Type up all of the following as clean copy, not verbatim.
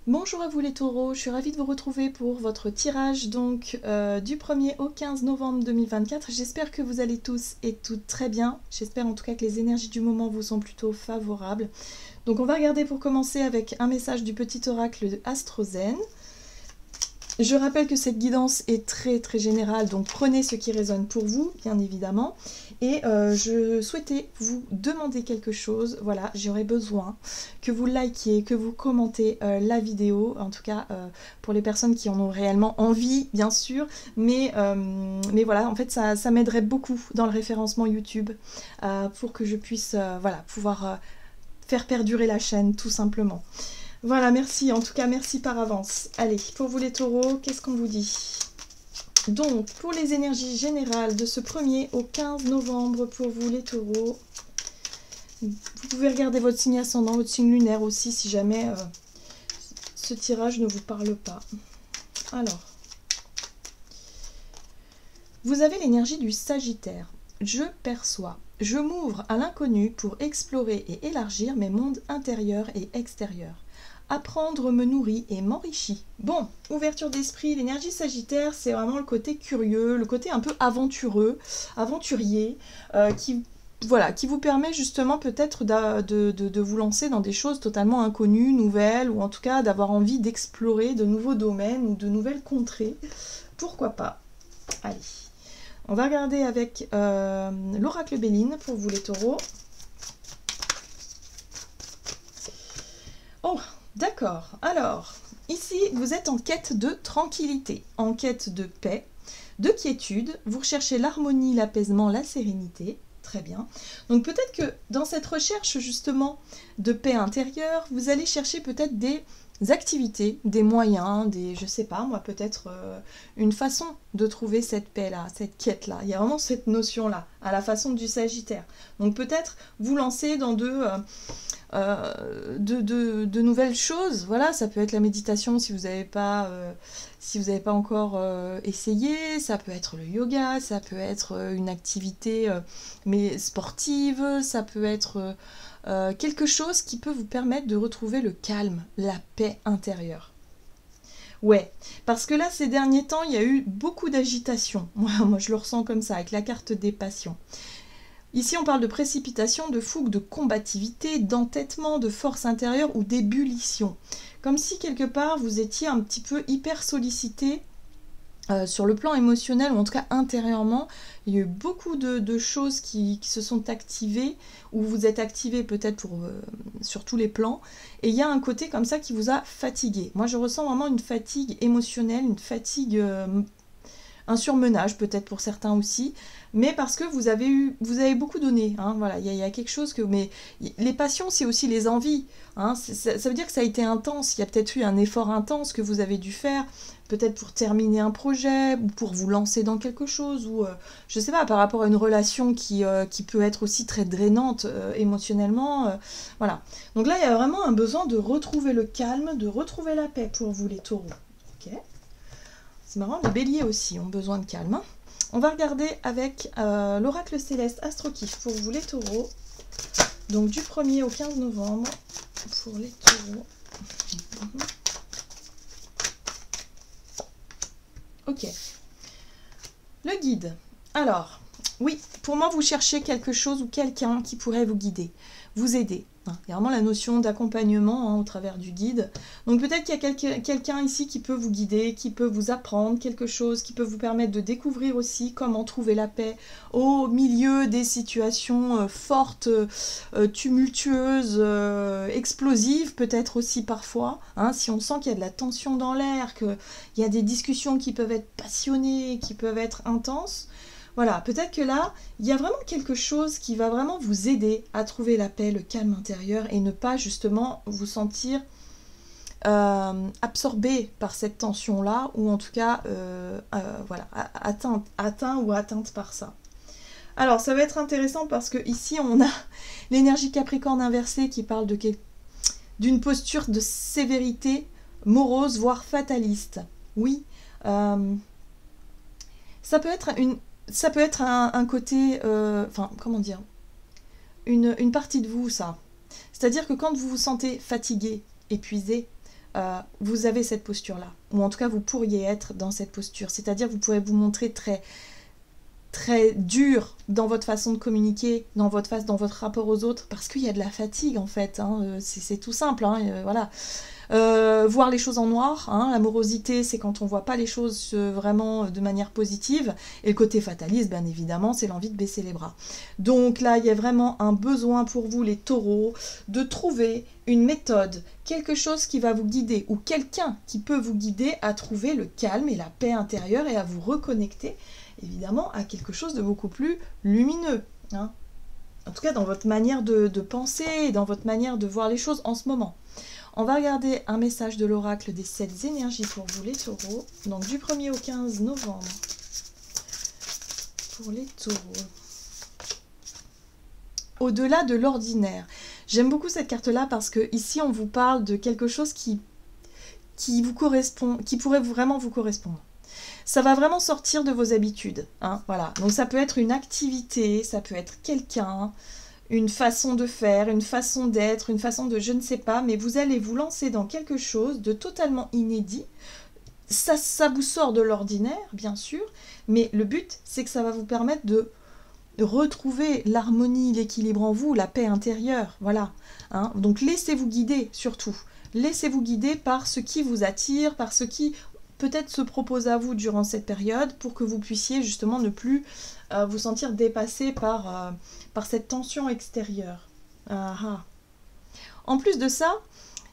Bonjour à vous les taureaux, je suis ravie de vous retrouver pour votre tirage donc du 1er au 15 novembre 2024. J'espère que vous allez tous et toutes très bien. J'espère en tout cas que les énergies du moment vous sont plutôt favorables. Donc on va regarder pour commencer avec un message du petit oracle de AstroZen. Je rappelle que cette guidance est très générale, donc prenez ce qui résonne pour vous, bien évidemment. Et je souhaitais vous demander quelque chose. Voilà, j'aurais besoin que vous likiez, que vous commentez la vidéo, en tout cas pour les personnes qui en ont réellement envie, bien sûr. Mais voilà, en fait, ça m'aiderait beaucoup dans le référencement YouTube pour que je puisse voilà, pouvoir faire perdurer la chaîne, tout simplement. Voilà, merci, en tout cas merci par avance. Allez, pour vous les taureaux, qu'est-ce qu'on vous dit? Donc, pour les énergies générales de ce 1er au 15 novembre, pour vous les taureaux, vous pouvez regarder votre signe ascendant, votre signe lunaire aussi, si jamais ce tirage ne vous parle pas. Alors, vous avez l'énergie du Sagittaire. Je perçois. Je m'ouvre à l'inconnu pour explorer et élargir mes mondes intérieurs et extérieurs. Apprendre me nourrit et m'enrichit. Bon, ouverture d'esprit, l'énergie Sagittaire, c'est vraiment le côté curieux, le côté un peu aventureux, aventurier, qui vous permet justement peut-être de vous lancer dans des choses totalement inconnues, nouvelles, ou en tout cas d'avoir envie d'explorer de nouveaux domaines ou de nouvelles contrées. Pourquoi pas? Allez, on va regarder avec l'oracle Béline pour vous les taureaux. Oh, d'accord. Alors, ici, vous êtes en quête de tranquillité, en quête de paix, de quiétude. Vous recherchez l'harmonie, l'apaisement, la sérénité. Très bien. Donc peut-être que dans cette recherche justement de paix intérieure, vous allez chercher peut-être des activités, des moyens, je sais pas moi, peut-être une façon de trouver cette paix-là, cette quête-là. Il y a vraiment cette notion-là, à la façon du Sagittaire. Donc peut-être vous lancer dans de nouvelles choses. Voilà, ça peut être la méditation si vous n'avez pas encore essayé, ça peut être le yoga, ça peut être une activité mais sportive, ça peut être quelque chose qui peut vous permettre de retrouver le calme, la paix intérieure. Ouais, parce que là, ces derniers temps, il y a eu beaucoup d'agitation. Moi, je le ressens comme ça, avec la carte des passions. Ici, on parle de précipitation, de fougue, de combativité, d'entêtement, de force intérieure ou d'ébullition. Comme si, quelque part, vous étiez un petit peu hyper sollicité sur le plan émotionnel, ou en tout cas intérieurement. Il y a eu beaucoup de choses qui se sont activées, ou vous êtes activé peut-être sur tous les plans, et il y a un côté comme ça qui vous a fatigué. Moi, je ressens vraiment une fatigue émotionnelle, une fatigue... un surmenage peut-être pour certains aussi, mais parce que vous avez beaucoup donné, hein, voilà, il y a quelque chose que... Mais les passions, c'est aussi les envies, hein, ça veut dire que ça a été intense, il y a peut-être eu un effort intense que vous avez dû faire, peut-être pour terminer un projet, ou pour vous lancer dans quelque chose, ou je sais pas, par rapport à une relation qui peut être aussi très drainante émotionnellement, voilà. Donc là, il y a vraiment un besoin de retrouver le calme, de retrouver la paix pour vous les taureaux, ok ? C'est marrant, les béliers aussi ont besoin de calme. On va regarder avec l'oracle céleste Astrokif pour vous les taureaux. Donc du 1er au 15 novembre pour les taureaux. Ok. Le guide. Alors, oui, pour moi, vous cherchez quelque chose ou quelqu'un qui pourrait vous guider, vous aider. Il y a vraiment la notion d'accompagnement au travers du guide. Donc peut-être qu'il y a quelqu'un ici qui peut vous guider, qui peut vous apprendre quelque chose, qui peut vous permettre de découvrir aussi comment trouver la paix au milieu des situations fortes, tumultueuses, explosives peut-être aussi parfois. Hein, si on sent qu'il y a de la tension dans l'air, qu'il y a des discussions qui peuvent être passionnées, qui peuvent être intenses, voilà, peut-être que là, il y a vraiment quelque chose qui va vraiment vous aider à trouver la paix, le calme intérieur et ne pas justement vous sentir absorbé par cette tension-là ou en tout cas voilà, atteint ou atteinte par ça. Alors, ça va être intéressant parce que ici, on a l'énergie Capricorne inversée qui parle d'une posture de sévérité morose, voire fataliste. Oui, ça peut être un côté, enfin, comment dire, une partie de vous, ça. C'est-à-dire que quand vous vous sentez fatigué, épuisé, vous avez cette posture-là. Ou en tout cas, vous pourriez être dans cette posture. C'est-à-dire, vous pourrez vous montrer très, très dur dans votre façon de communiquer, dans votre rapport aux autres, parce qu'il y a de la fatigue, en fait. Hein. C'est tout simple, hein, voilà. Voir les choses en noir, hein, l'amorosité c'est quand on voit pas les choses vraiment de manière positive, et le côté fataliste bien évidemment c'est l'envie de baisser les bras. Donc là il y a vraiment un besoin pour vous les taureaux de trouver une méthode, quelque chose qui va vous guider, ou quelqu'un qui peut vous guider à trouver le calme et la paix intérieure et à vous reconnecter évidemment à quelque chose de beaucoup plus lumineux, hein. En tout cas dans votre manière de penser et dans votre manière de voir les choses en ce moment. On va regarder un message de l'oracle des 7 énergies pour vous les taureaux. Donc du 1er au 15 novembre. Pour les taureaux. Au-delà de l'ordinaire. J'aime beaucoup cette carte-là parce que ici on vous parle de quelque chose qui vous correspond, qui pourrait vraiment vous correspondre. Ça va vraiment sortir de vos habitudes, hein, voilà. Donc ça peut être une activité, ça peut être quelqu'un, une façon de faire, une façon d'être, une façon de je ne sais pas, mais vous allez vous lancer dans quelque chose de totalement inédit. Ça vous sort de l'ordinaire, bien sûr, mais le but, c'est que ça va vous permettre de retrouver l'harmonie, l'équilibre en vous, la paix intérieure, voilà. Hein. Donc laissez-vous guider, surtout. Laissez-vous guider par ce qui vous attire, par ce qui peut-être se propose à vous durant cette période, pour que vous puissiez justement ne plus vous sentir dépassé par cette tension extérieure. En plus de ça,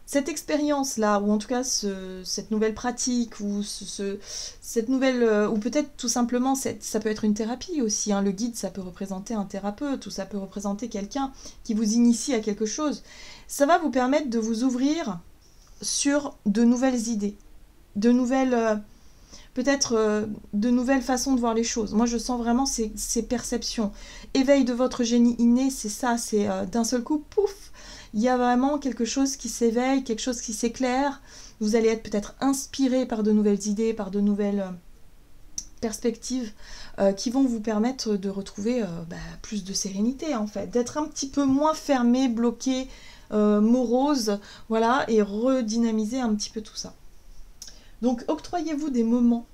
cette expérience-là, ou en tout cas cette nouvelle pratique, ou cette nouvelle, ou peut-être tout simplement, ça peut être une thérapie aussi, hein. Le guide, ça peut représenter un thérapeute, ou ça peut représenter quelqu'un qui vous initie à quelque chose. Ça va vous permettre de vous ouvrir sur de nouvelles idées, de nouvelles... peut-être de nouvelles façons de voir les choses. Moi, je sens vraiment ces perceptions. Éveil de votre génie inné, c'est ça, c'est d'un seul coup, pouf, il y a vraiment quelque chose qui s'éveille, quelque chose qui s'éclaire. Vous allez être peut-être inspiré par de nouvelles idées, par de nouvelles perspectives qui vont vous permettre de retrouver plus de sérénité, en fait, d'être un petit peu moins fermé, bloqué, morose, voilà, et redynamiser un petit peu tout ça. Donc, octroyez-vous des moments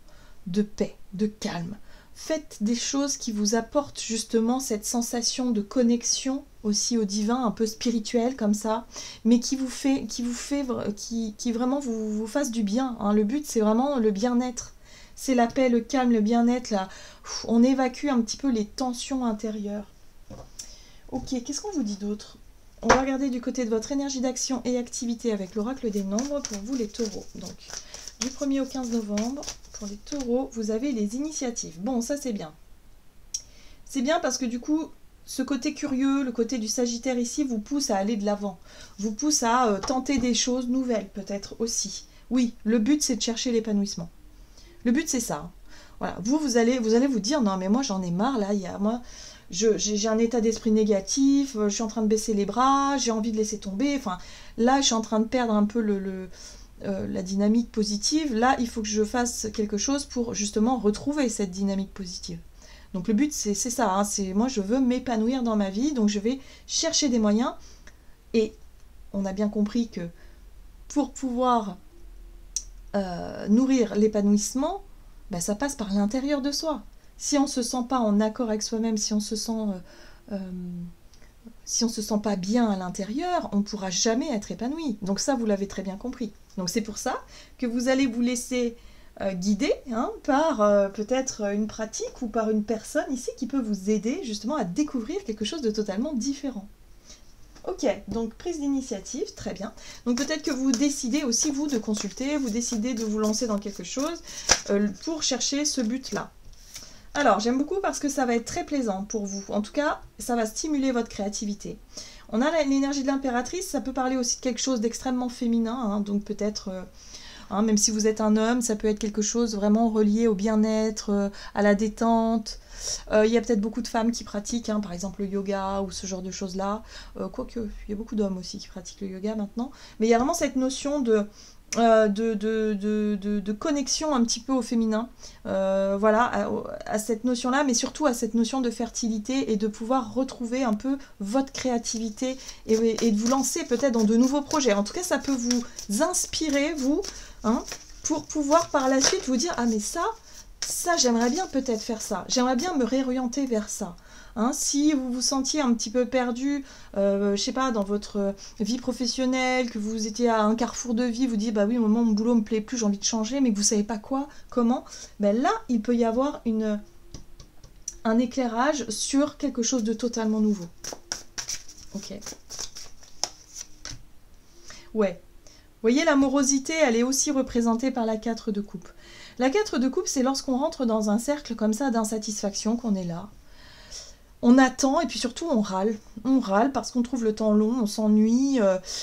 de paix, de calme. Faites des choses qui vous apportent justement cette sensation de connexion aussi au divin, un peu spirituel comme ça, mais qui vraiment vous fasse du bien, hein. Le but, c'est vraiment le bien-être. C'est la paix, le calme, le bien-être. Là, on évacue un petit peu les tensions intérieures. Ok, qu'est-ce qu'on vous dit d'autre? On va regarder du côté de votre énergie d'action et activité avec l'oracle des nombres pour vous les taureaux. Donc, du 1er au 15 novembre, pour les taureaux, vous avez les initiatives. Bon, ça c'est bien. C'est bien parce que du coup, ce côté curieux, le côté du Sagittaire ici, vous pousse à aller de l'avant. Vous pousse à tenter des choses nouvelles, peut-être aussi. Oui, le but c'est de chercher l'épanouissement. Le but c'est ça. Voilà, vous allez vous dire, non mais moi j'en ai marre, là, j'ai un état d'esprit négatif, je suis en train de baisser les bras, j'ai envie de laisser tomber. Enfin, là, je suis en train de perdre un peu la dynamique positive. Là, il faut que je fasse quelque chose pour justement retrouver cette dynamique positive. Donc le but, c'est ça, hein, moi je veux m'épanouir dans ma vie, donc je vais chercher des moyens. Et on a bien compris que pour pouvoir nourrir l'épanouissement, ça passe par l'intérieur de soi. Si on ne se sent pas en accord avec soi-même, si on se sent pas bien à l'intérieur, on ne pourra jamais être épanoui. Donc ça, vous l'avez très bien compris. Donc c'est pour ça que vous allez vous laisser guider, hein, par peut-être une pratique ou par une personne ici qui peut vous aider justement à découvrir quelque chose de totalement différent. Ok, donc prise d'initiative, très bien. Donc peut-être que vous décidez aussi, vous, de consulter, vous décidez de vous lancer dans quelque chose pour chercher ce but-là. Alors, j'aime beaucoup parce que ça va être très plaisant pour vous. En tout cas, ça va stimuler votre créativité. On a l'énergie de l'impératrice, ça peut parler aussi de quelque chose d'extrêmement féminin, hein, donc peut-être, même si vous êtes un homme, ça peut être quelque chose vraiment relié au bien-être, à la détente. Il y a peut-être beaucoup de femmes qui pratiquent, hein, par exemple le yoga ou ce genre de choses-là. Quoique, il y a beaucoup d'hommes aussi qui pratiquent le yoga maintenant. Mais il y a vraiment cette notion de connexion un petit peu au féminin, voilà, à cette notion-là, mais surtout à cette notion de fertilité et de pouvoir retrouver un peu votre créativité et de vous lancer peut-être dans de nouveaux projets. En tout cas, ça peut vous inspirer, vous, hein, pour pouvoir par la suite vous dire « Ah mais ça j'aimerais bien peut-être faire ça, j'aimerais bien me réorienter vers ça ». Hein, si vous vous sentiez un petit peu perdu, je sais pas, dans votre vie professionnelle, que vous étiez à un carrefour de vie, vous dites bah oui, au moment où mon boulot me plaît plus, j'ai envie de changer, mais que vous savez pas quoi, comment, ben là, il peut y avoir un éclairage sur quelque chose de totalement nouveau. Ok. Ouais. Vous voyez, l'amorosité, elle est aussi représentée par la 4 de coupe. La 4 de coupe, c'est lorsqu'on rentre dans un cercle comme ça d'insatisfaction qu'on est là. On attend et puis surtout on râle. On râle parce qu'on trouve le temps long, on s'ennuie,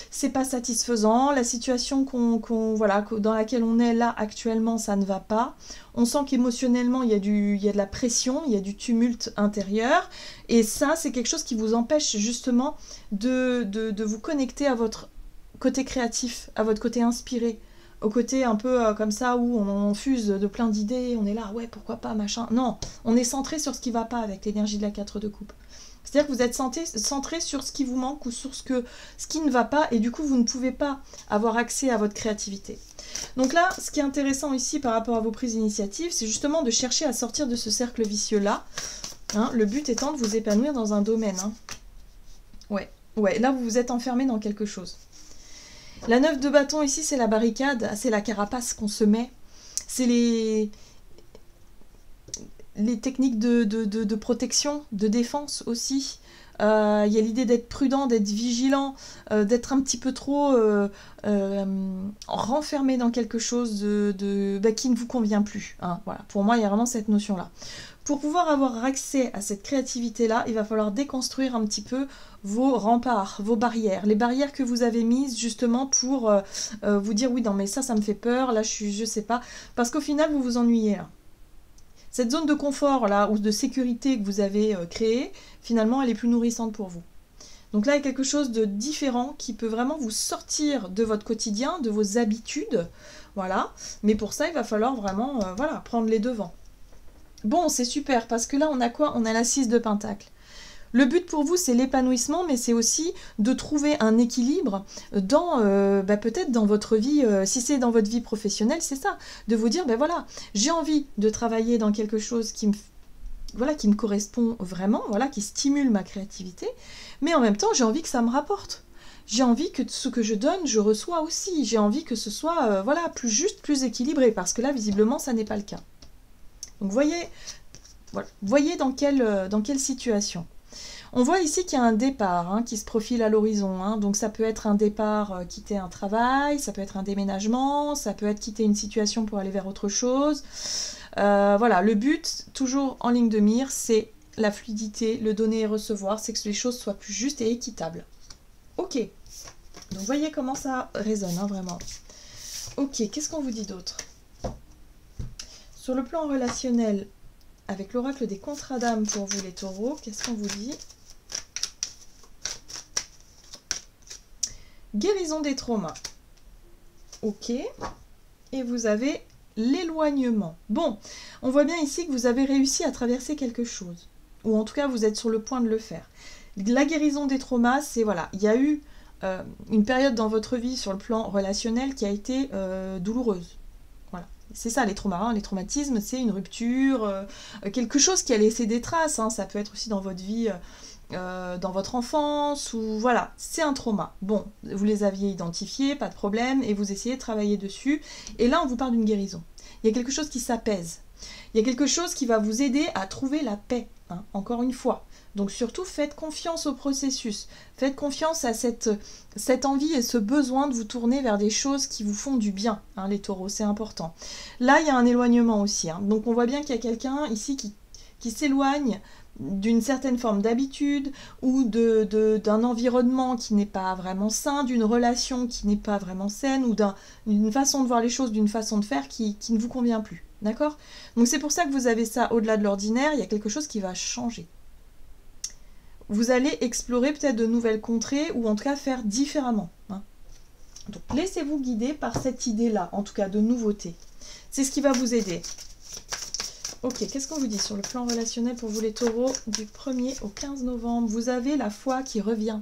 c'est pas satisfaisant. La situation voilà, dans laquelle on est là actuellement, ça ne va pas. On sent qu'émotionnellement, il y a de la pression, il y a du tumulte intérieur. Et ça, c'est quelque chose qui vous empêche justement de vous connecter à votre côté créatif, à votre côté inspiré. Au côté un peu comme ça où on fuse de plein d'idées, on est là, ouais, pourquoi pas, machin. Non, on est centré sur ce qui va pas avec l'énergie de la 4 de coupe. C'est-à-dire que vous êtes centré sur ce qui vous manque ou sur ce qui ne va pas et du coup, vous ne pouvez pas avoir accès à votre créativité. Donc là, ce qui est intéressant ici par rapport à vos prises d'initiative, c'est justement de chercher à sortir de ce cercle vicieux-là. Hein, le but étant de vous épanouir dans un domaine. Hein. Ouais, là, vous vous êtes enfermé dans quelque chose. La 9 de bâton ici, c'est la barricade, c'est la carapace qu'on se met. C'est les techniques de protection, de défense aussi. Il y a l'idée d'être prudent, d'être vigilant, d'être un petit peu trop renfermé dans quelque chose qui ne vous convient plus. Hein, voilà. Pour moi, il y a vraiment cette notion-là. Pour pouvoir avoir accès à cette créativité-là, il va falloir déconstruire un petit peu vos remparts, vos barrières, les barrières que vous avez mises justement pour vous dire oui, non mais ça me fait peur, là je sais pas, parce qu'au final vous vous ennuyez là. Cette zone de confort là, ou de sécurité que vous avez créée, finalement elle est plus nourrissante pour vous. Donc là il y a quelque chose de différent qui peut vraiment vous sortir de votre quotidien, de vos habitudes, voilà, mais pour ça il va falloir vraiment voilà, prendre les devants. Bon, c'est super, parce que là, on a quoi? On a la 6 de pentacle. Le but pour vous, c'est l'épanouissement, mais c'est aussi de trouver un équilibre dans, peut-être dans votre vie, si c'est dans votre vie professionnelle, c'est ça, de vous dire, ben voilà, j'ai envie de travailler dans quelque chose qui me correspond vraiment, voilà, qui stimule ma créativité, mais en même temps, j'ai envie que ça me rapporte. J'ai envie que ce que je donne, je reçois aussi. J'ai envie que ce soit, voilà, plus juste, plus équilibré, parce que là, visiblement, ça n'est pas le cas. Donc voyez dans quelle situation. On voit ici qu'il y a un départ hein, qui se profile à l'horizon. Hein. Donc ça peut être un départ, quitter un travail, ça peut être un déménagement, ça peut être quitter une situation pour aller vers autre chose. Voilà, le but, toujours en ligne de mire, c'est la fluidité, le donner et recevoir, c'est que les choses soient plus justes et équitables. Ok, donc voyez comment ça résonne, hein, vraiment. Ok, qu'est-ce qu'on vous dit d'autre ? Sur le plan relationnel, avec l'oracle des contrats d'âme pour vous les taureaux, qu'est-ce qu'on vous dit? Guérison des traumas. Ok. Et vous avez l'éloignement. Bon, on voit bien ici que vous avez réussi à traverser quelque chose. Ou en tout cas, vous êtes sur le point de le faire. La guérison des traumas, c'est voilà, il y a eu une période dans votre vie sur le plan relationnel qui a été douloureuse. C'est ça les traumas, hein. Les traumatismes, c'est une rupture, quelque chose qui a laissé des traces, hein. Ça peut être aussi dans votre vie, dans votre enfance, ou voilà, c'est un trauma. Bon, vous les aviez identifiés, pas de problème, et vous essayez de travailler dessus, et là on vous parle d'une guérison. Il y a quelque chose qui s'apaise, il y a quelque chose qui va vous aider à trouver la paix, hein, encore une fois. Donc surtout, faites confiance au processus. Faites confiance à cette envie et ce besoin de vous tourner vers des choses qui vous font du bien, hein, les taureaux, c'est important. Là, il y a un éloignement aussi. Hein. Donc on voit bien qu'il y a quelqu'un ici qui s'éloigne d'une certaine forme d'habitude ou d'un environnement qui n'est pas vraiment sain, d'une relation qui n'est pas vraiment saine ou d'une façon de voir les choses, d'une façon de faire qui ne vous convient plus. D'accord ? Donc c'est pour ça que vous avez ça au-delà de l'ordinaire, il y a quelque chose qui va changer. Vous allez explorer peut-être de nouvelles contrées ou en tout cas faire différemment. Hein. Donc laissez-vous guider par cette idée-là, en tout cas de nouveauté. C'est ce qui va vous aider. Ok, qu'est-ce qu'on vous dit sur le plan relationnel pour vous les taureaux du 1er au 15 novembre? Vous avez la foi qui revient.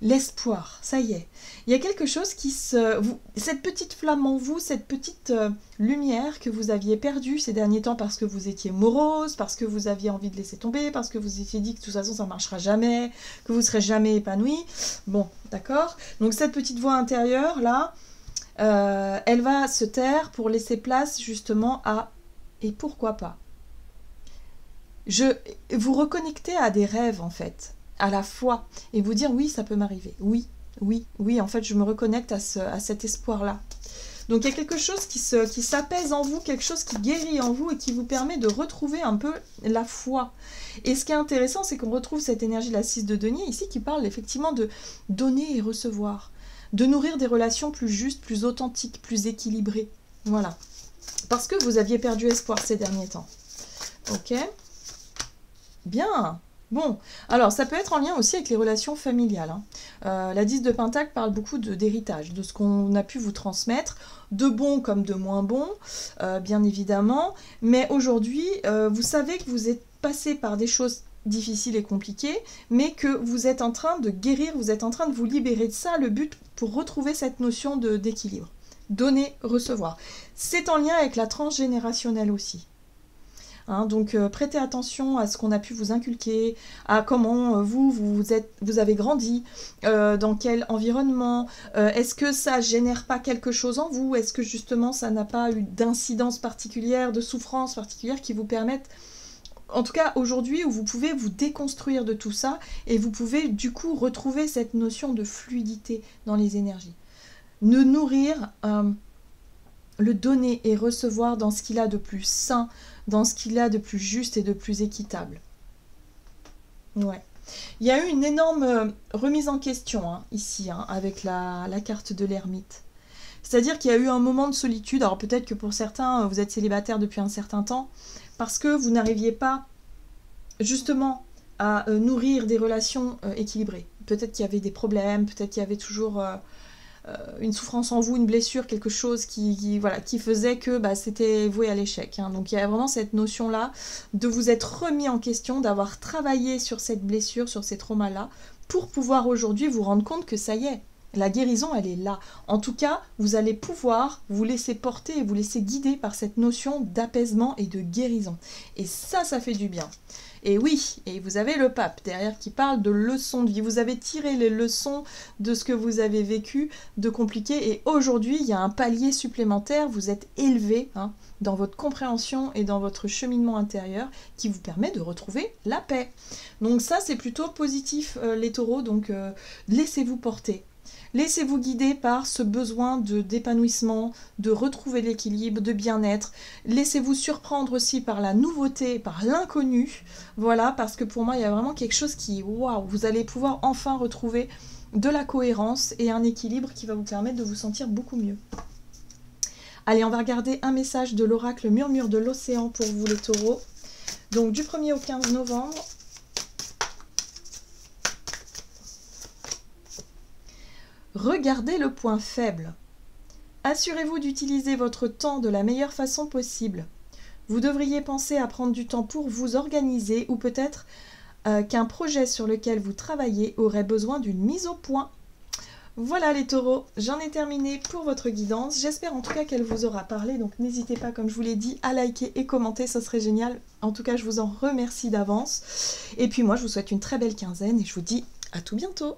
L'espoir, ça y est. Il y a quelque chose qui cette petite flamme en vous, cette petite lumière que vous aviez perdue ces derniers temps parce que vous étiez morose, parce que vous aviez envie de laisser tomber, parce que vous étiez dit que de toute façon ça ne marchera jamais, que vous ne serez jamais épanoui. Bon, d'accord. Donc cette petite voix intérieure, là, elle va se taire pour laisser place justement à « et pourquoi pas ?» Vous reconnectez à des rêves en fait, à la foi, et vous dire oui, ça peut m'arriver, oui, oui, oui, en fait je me reconnecte à cet espoir-là. Donc il y a quelque chose qui s'apaise en vous, quelque chose qui guérit en vous et qui vous permet de retrouver un peu la foi. Et ce qui est intéressant, c'est qu'on retrouve cette énergie de la 6 de denier ici qui parle effectivement de donner et recevoir, de nourrir des relations plus justes, plus authentiques, plus équilibrées. Voilà. Parce que vous aviez perdu espoir ces derniers temps. Ok ? Bien. Bon, alors ça peut être en lien aussi avec les relations familiales. Hein. La 10 de Pentacle parle beaucoup d'héritage, de ce qu'on a pu vous transmettre, de bon comme de moins bon, bien évidemment. Mais aujourd'hui, vous savez que vous êtes passé par des choses difficiles et compliquées, mais que vous êtes en train de guérir, vous êtes en train de vous libérer de ça, le but pour retrouver cette notion d'équilibre. Donner, recevoir. C'est en lien avec la transgénérationnelle aussi. Hein, donc prêtez attention à ce qu'on a pu vous inculquer, à comment vous avez grandi, dans quel environnement, est-ce que ça génère pas quelque chose en vous, est-ce que justement ça n'a pas eu d'incidence particulière, de souffrance particulière qui vous permettent, en tout cas aujourd'hui où vous pouvez vous déconstruire de tout ça et vous pouvez du coup retrouver cette notion de fluidité dans les énergies. Ne nourrir, le donner et recevoir dans ce qu'il a de plus sain, dans ce qu'il a de plus juste et de plus équitable. Ouais. Il y a eu une énorme remise en question hein, ici, hein, avec la carte de l'ermite. C'est-à-dire qu'il y a eu un moment de solitude, alors peut-être que pour certains, vous êtes célibataire depuis un certain temps, parce que vous n'arriviez pas justement à nourrir des relations équilibrées. Peut-être qu'il y avait des problèmes, peut-être qu'il y avait toujours une souffrance en vous, une blessure, quelque chose qui faisait que c'était voué à l'échec. Hein. Donc il y a vraiment cette notion-là de vous être remis en question, d'avoir travaillé sur cette blessure, sur ces traumas-là, pour pouvoir aujourd'hui vous rendre compte que ça y est, la guérison, elle est là. En tout cas, vous allez pouvoir vous laisser porter et vous laisser guider par cette notion d'apaisement et de guérison. Et ça fait du bien. Et oui, et vous avez le pape derrière qui parle de leçons de vie. Vous avez tiré les leçons de ce que vous avez vécu de compliqué. Et aujourd'hui, il y a un palier supplémentaire. Vous êtes élevé hein, dans votre compréhension et dans votre cheminement intérieur qui vous permet de retrouver la paix. Donc ça, c'est plutôt positif, les taureaux. Donc laissez-vous porter. Laissez-vous guider par ce besoin d'épanouissement, de retrouver l'équilibre, de bien-être. Laissez-vous surprendre aussi par la nouveauté, par l'inconnu. Voilà, parce que pour moi, il y a vraiment quelque chose qui, waouh, vous allez pouvoir enfin retrouver de la cohérence et un équilibre qui va vous permettre de vous sentir beaucoup mieux. Allez, on va regarder un message de l'oracle Murmure de l'Océan pour vous les taureaux. Donc du 1er au 15 novembre. Regardez le point faible. Assurez-vous d'utiliser votre temps de la meilleure façon possible. Vous devriez penser à prendre du temps pour vous organiser ou peut-être qu'un projet sur lequel vous travaillez aurait besoin d'une mise au point. Voilà les taureaux, j'en ai terminé pour votre guidance. J'espère en tout cas qu'elle vous aura parlé. Donc n'hésitez pas, comme je vous l'ai dit, à liker et commenter, ça serait génial. En tout cas, je vous en remercie d'avance. Et puis moi, je vous souhaite une très belle quinzaine et je vous dis à tout bientôt.